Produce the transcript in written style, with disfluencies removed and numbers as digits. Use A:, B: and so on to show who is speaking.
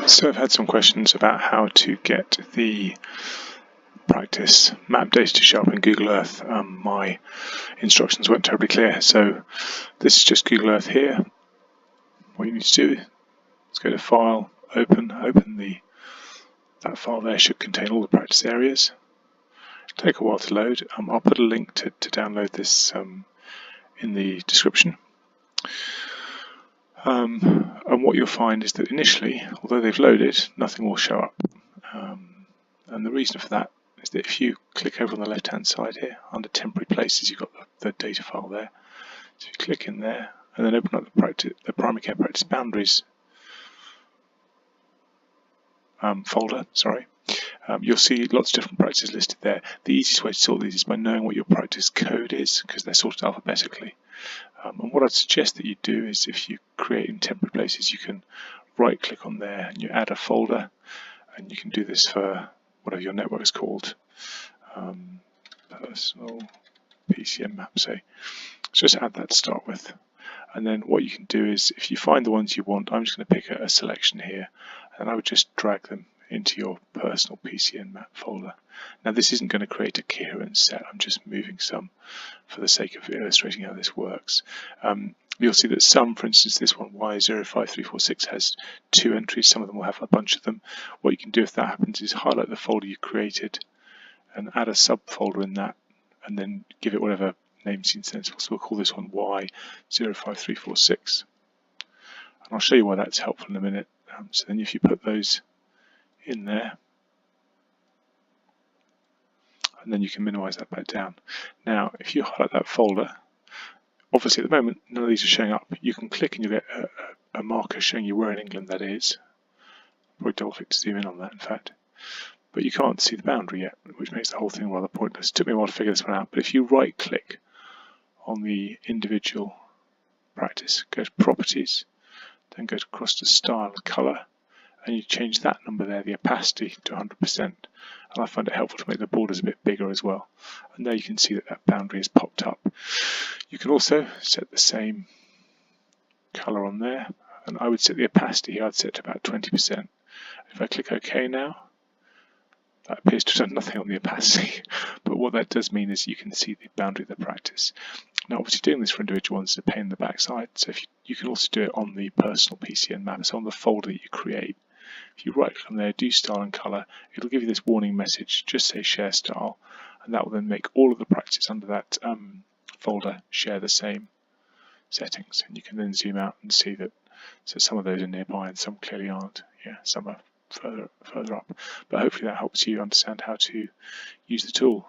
A: So I've had some questions about how to get the practice map data to show up in Google Earth. My instructions weren't terribly clear, so this is just Google Earth here. What you need to do is go to File, Open that file there should contain all the practice areas. It'll take a while to load. I'll put a link to download this in the description. And what you'll find is that initially, although they've loaded, nothing will show up. And the reason for that is that if you click over on the left hand side here, under temporary places, you've got the data file there. So you click in there and then open up the primary care practice boundaries folder, you'll see lots of different practices listed there. The easiest way to sort these is by knowing what your practice code is, because they're sorted alphabetically. And what I'd suggest that you do is, if you create in temporary places, you can right click on there and you add a folder, and you can do this for whatever your network is called, personal PCN map, say. So just add that to start with. And then what you can do is, if you find the ones you want, I'm just going to pick a selection here, and I would just drag them into your personal PCN map folder. Now this isn't going to create a coherent set, I'm just moving some for the sake of illustrating how this works. You'll see that some, for instance this one, Y05346, has 2 entries, some of them will have a bunch of them. What you can do if that happens is highlight the folder you created and add a subfolder in that, and then give it whatever name seems sensible. So we'll call this one Y05346. And I'll show you why that's helpful in a minute. So then if you put those in there, and then you can minimize that back down. Now if you highlight that folder, obviously at the moment none of these are showing up. You can click and you'll get a marker showing you where in England that is. Probably double click to zoom in on that, in fact. But you can't see the boundary yet, which makes the whole thing rather pointless. It took me a while to figure this one out, but if you right click on the individual practice, go to Properties, then go across to Style and Colour, and you change that number there, the opacity, to 100%. And I find it helpful to make the borders a bit bigger as well. And there you can see that that boundary has popped up. You can also set the same colour on there, and I would set the opacity here, I'd set to about 20%. If I click OK now, that appears to have done nothing on the opacity, but what that does mean is you can see the boundary of the practice. Now obviously doing this for individual ones is a pain in the backside, so if you can also do it on the personal PCN map, so on the folder that you create. If you right click on there, do style and colour, it'll give you this warning message, just say share style, and that will then make all of the practices under that folder share the same settings. And you can then zoom out and see that so some of those are nearby and some clearly aren't. Yeah, some are further up. But hopefully that helps you understand how to use the tool.